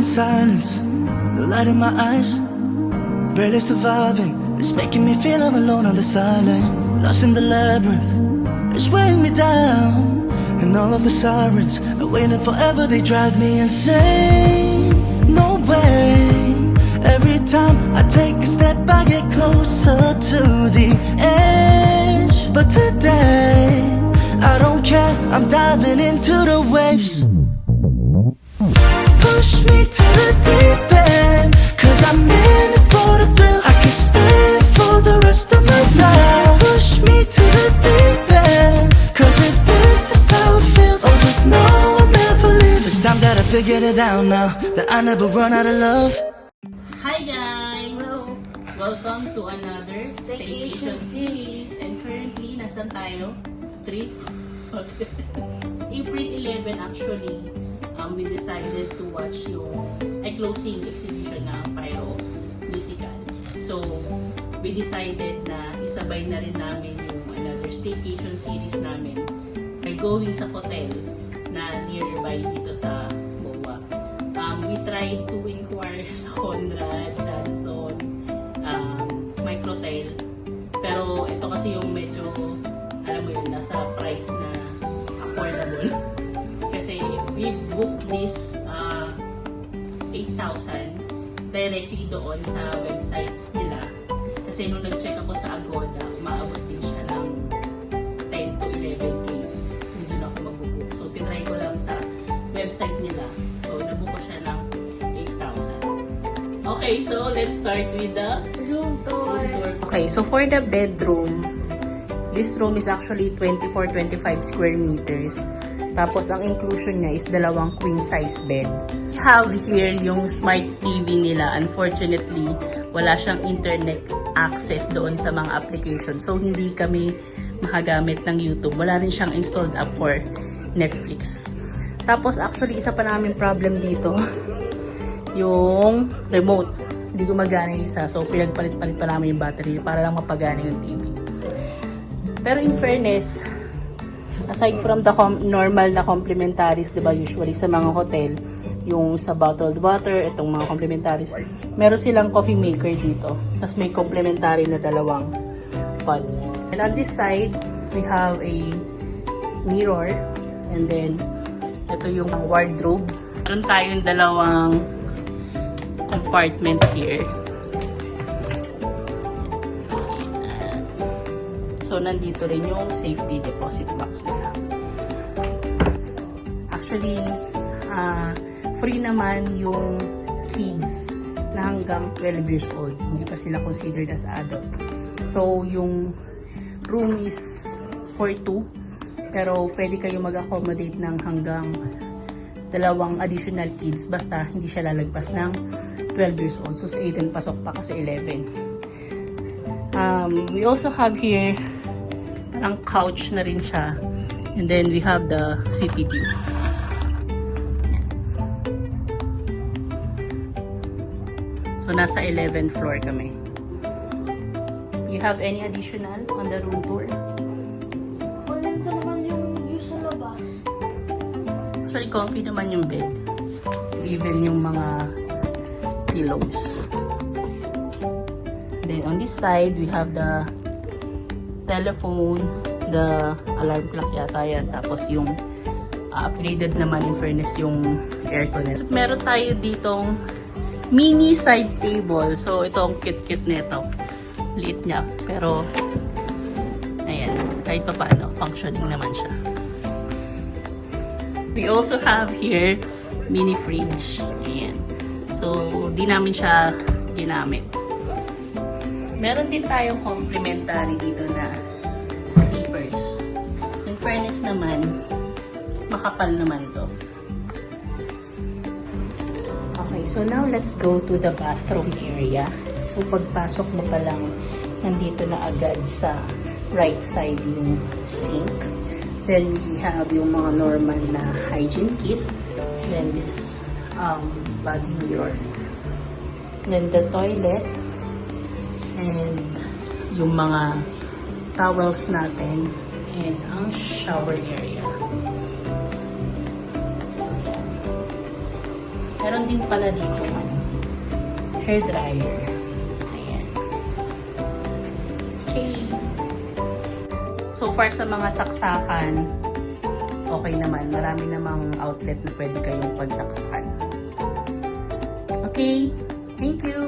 silence, the light in my eyes, barely surviving. It's making me feel I'm alone on this island, lost in the labyrinth. It's weighing me down, and all of the sirens are waiting forever. They drive me insane. No way. Every time I take a step, I get closer to the edge. But today, I don't care. I'm diving into the waves. Push me to the deep end, 'cause I'm in it for the thrill. I can stay for the rest of my life. Push me to the deep end, 'cause if this is how it feels, oh, just know I'll never leave. It's time that I figured it out now, that I never run out of love. Hi guys! Welcome to another Staycation series. And currently, nasan tayo? 3? April 11 actually, we decided to watch yung closing exhibition ng Pyro Musical. So, we decided na isabay na rin namin yung another staycation series namin by going sa hotel na nearby dito sa Boa. We tried to inquire sa Conrad, Danson, Microtel, pero ito kasi yung medyo, alam mo yun, nasa price na affordable. Kasi we booked this 8,000 directly doon sa website nila. Kasi nung nag-check ako sa Agoda, umaabot din siya ng 10 to 11K. Hindi na ako mag-book. So, tinry ko lang sa website nila. So, nabook ko siya ng 8,000. Okay, so let's start with the room tour. Okay, so for the bedroom, this room is actually 24-25 square meters. Tapos, ang inclusion niya is 2 queen size bed. We have here yung smart TV nila. Unfortunately, wala siyang internet access doon sa mga applications. So, hindi kami makagamit ng YouTube. Wala rin siyang installed app for Netflix. Tapos, actually, isa pa namin problem dito, yung remote. Hindi gumagana yung isa. So, pinagpalit-palit pa namin yung battery para lang mapagana yung TV. Pero in fairness, aside from the normal na complementaries, diba, usually sa mga hotel, yung sa bottled water, itong mga complementaries, meron silang coffee maker dito. Tapos may complementary na 2 pods. And on this side, we have a mirror. And then, ito yung wardrobe. Meron tayong 2 compartments here. So, nandito rin yung safety deposit box nila. Actually, free naman yung kids na hanggang 12 years old. Hindi pa sila considered as adult. So, yung room is for 2. Pero, pwede kayo mag-accommodate ng hanggang 2 additional kids. Basta, hindi siya lalagpas ng 12 years old. So, sa 8 pasok pa kasi 11. We also have here ang couch na rin siya. And then we have the city view. So nasa 11th floor kami. You have any additional on the room tour? Wala ka naman yung sa labas. Actually, comfy naman yung bed. Even yung mga pillows. Then on this side, we have the telephone, the alarm clock yata yan. Tapos yung upgraded naman in fairness yung aircon. So, meron tayo ditong mini side table. So ito ang cute-cute nito. Liit niya. Pero ayan, kahit pa paano, functioning naman siya. We also have here mini fridge. Ayan. So di namin siya ginamit. Meron din tayong complimentary dito na sleepers. In fairness naman, makapal naman to. Okay, so now let's go to the bathroom area. So pagpasok mo pa lang, nandito na agad sa right side yung sink. Then we have yung mga normal na hygiene kit. Then this body mirror. Then the toilet. And yung mga towels natin and ang shower area. So, Meron din pala dito, hair dryer. Ayan. Okay. So far sa mga saksakan, okay naman. Marami namang outlet na pwede kayong pagsaksakan. Okay. Thank you.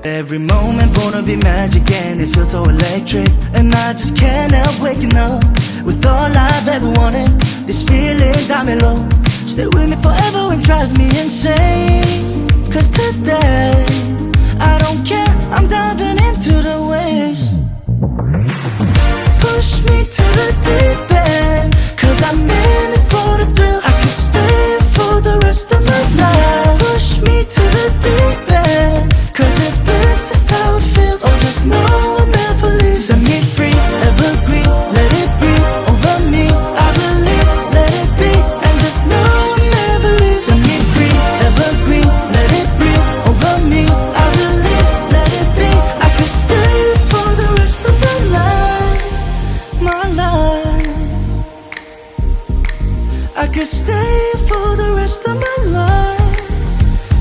Every moment wanna be magic and it feels so electric. And I just can't help waking up with all I've ever wanted. This feeling got me low. Stay with me forever and drive me insane. Cause today, I don't care, I'm diving into the waves. Push me to the deep end, cause I'm in it for the thrill. I could stay for the rest of my life. Push me to the deep end, cause if this is how it feels, oh just know I'll never leave. Set me free, evergreen, let it breathe over me. I believe, let it be, and just know I'll never leave. Set me free, evergreen, let it breathe over me. I believe, let it be, I could stay for the rest of my life. My life, I could stay for the rest of my life.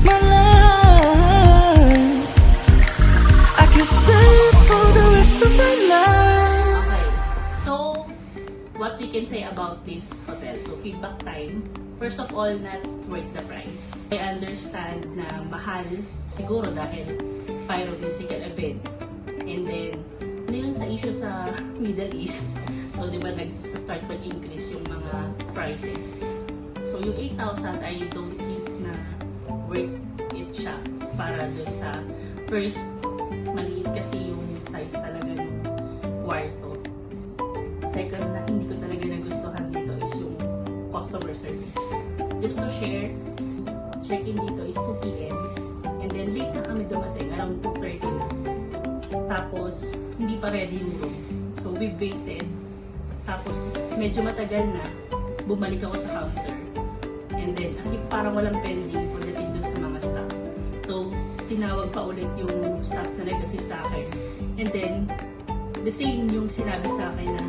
My life, I could stay for the rest of my life. Okay. So, what we can say about this hotel? So, feedback time. First of all, not worth the price. I understand na mahal siguro dahil pyro musical event. And then, ano yun sa issue sa Middle East? So, di ba nag-start mag-increase yung mga prices. So, yung 8,000, I don't think na worth it siya para dun sa first, maliit kasi yung size talaga ng kwarto. Second, na hindi ko talaga nagustuhan dito is yung customer service. Just to share, check-in dito is 2 p.m. And then late na kami dumating, around 2:30 na. Tapos, hindi pa ready yung room. So, we waited. Tapos, medyo matagal na, bumalik ako sa counter. And then, as if parang walang pending pagdating dun sa mga staff. So, tinawag pa ulit yung staff na nag-assist sa akin. And then, the same yung sinabi sa akin na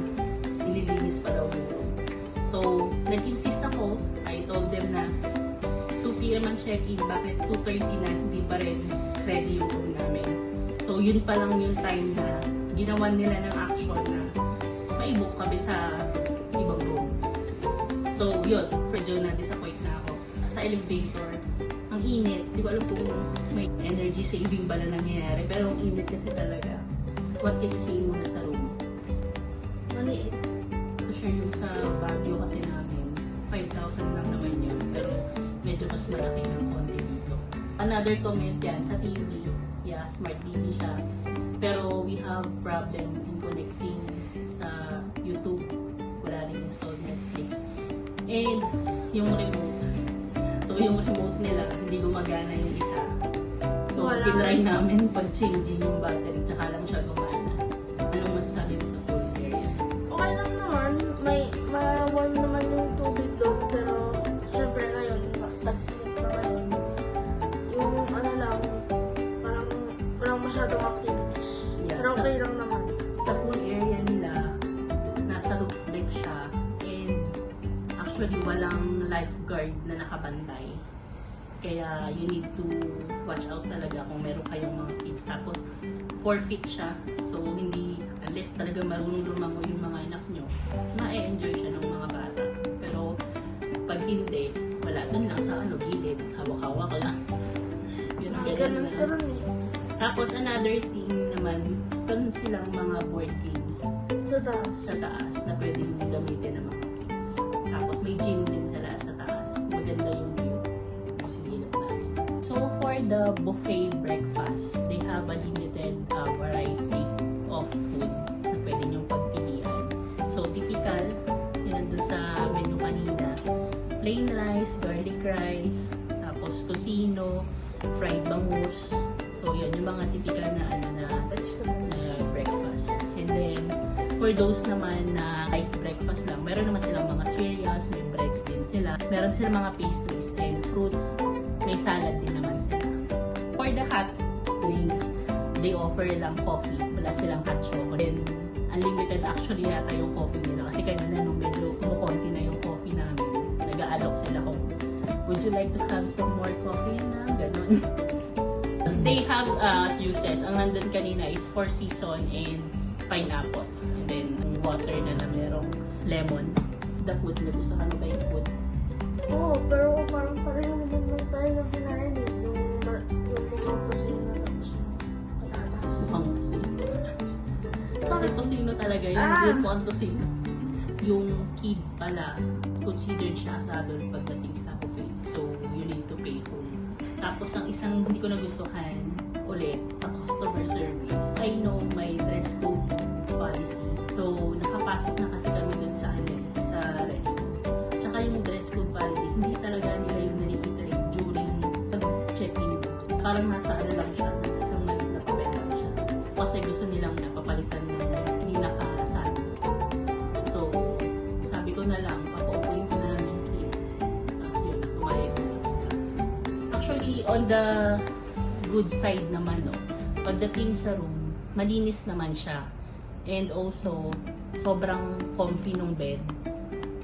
ililinis pa daw yung room. So, nag-insist ako. I told them na 2 p.m. ang check-in, bakit 2:30 na hindi pa rin ready yung room namin. So, yun pa lang yung time na ginawan nila ng action na mai-book kami sa ibang room. So, yun, medyo na-disappoint na ako. Sa elevator, ang init. Di ko alam kung may energy saving ba na nangyayari. Pero ang init kasi talaga. What can you say muna sa room? Maliit. To share yung sa Baguio kasi namin, 5,000 lang naman yun. Pero medyo mas malaki ng konti dito. Another comment yan sa TV. Yeah, smart TV siya. Pero we have problem in connecting sa YouTube. Wala rin installed Netflix. And yung remote. So yung remote nila, hindi gumagana yung isa. So tinry namin pag-changing yung battery, tsaka lang siya gumana. Anong masasabi mo sa pool area? Okay lang naman. May warm naman yung tubig doon. Pero, syempre ngayon, tag-init na ngayon. Yung ano lang, parang walang masyadong activities. Yeah, Pero okay lang naman. Sa pool area nila, nasa roof deck siya. And actually, walang lifeguard na nakabantay. Kaya you need to watch out talaga kung meron kayong mga kids. Tapos, 4 feet siya. So, hindi, unless talaga marunong lumango yung mga anak nyo, ma-enjoy siya ng mga bata. Pero, pag hindi, wala. Dun lang sa gilid. Hawak-hawak lang. Yun ang ganun Ganun na. ka rin eh. Tapos, another thing naman, meron silang mga board games Sa taas. sa taas na pwedeng gamitin ng mga kids. Tapos, may gym din sila sa taas. Maganda yung view. Yung sinilip namin. So, for the buffet breakfast, they have a limited variety of food na pwede nyong pagpilian. So, typical, yun nandun sa menu kanina, plain rice, garlic rice, tapos tocino, fried bangus. So, yun, yung mga typical na breakfast. And then, for those naman na light breakfast lang, meron naman silang mga cereals, may breads din sila. Meron silang mga pastries and fruits. May salad din naman sila. For the hot drinks, they offer lang coffee. Wala silang hot chocolate. And unlimited actually yata yung coffee nila. Kasi kanina nung medyo kumukonti na yung coffee namin, nag-aalok sila kung would you like to have some more coffee na? Ganon. They have juices. Ang nandun kanina is Four Seasons and pineapple. And then water na merong lemon. The food, nagustuhan mo ba yung food? Oo, pero parang pareho naman lang tayo ng kinain eh. Yung mga tosino tapos yung patatas. Mukhang tosino. Kasi tosino talaga yun. Ah! Hindi po ang tosino. Yung kid pala, considered siya as adult pagdating sa buffet. So, you need to pay full. Tapos, ang isang hindi ko nagustuhan ulit sa customer service, I know may dress code policy. So, nakapasok na kasi kami dun sa resto. Tsaka yung dress code policy, hindi talaga nila yung nare-iterate during pag-check-in. Parang nasa lang siya, nasa isang maliit na papel lang siya. Kasi gusto nilang napapalitan ng hindi nakasabi. So, sabi ko na lang, papaupuin ko na lang yung kid. Tapos yun, kumayag na lang sila. Actually, on the good side naman, no, pagdating sa room, malinis naman siya. And also, sobrang comfy nung bed.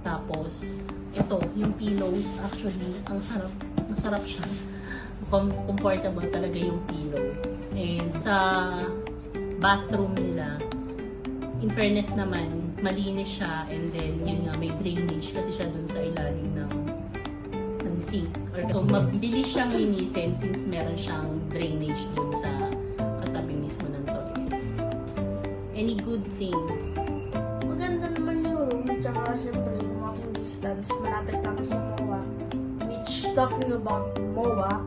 Tapos, ito, yung pillows, actually, ang sarap. Masarap siya. Comfortable talaga yung pillow. And sa bathroom nila, in fairness naman, malinis siya. And then, yun nga, may drainage kasi siya dun sa ilalim ng sink. So, mabilis siyang linisin since meron siyang drainage dun sa katabi mismo ng toilet. Any good thing? Maganda naman yung room, tsaka syempre yung walking distance, malapit lang sa MOA. Which, talking about MOA,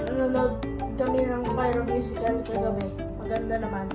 nanonood kami ng Pyro Musical kagabi. Maganda naman.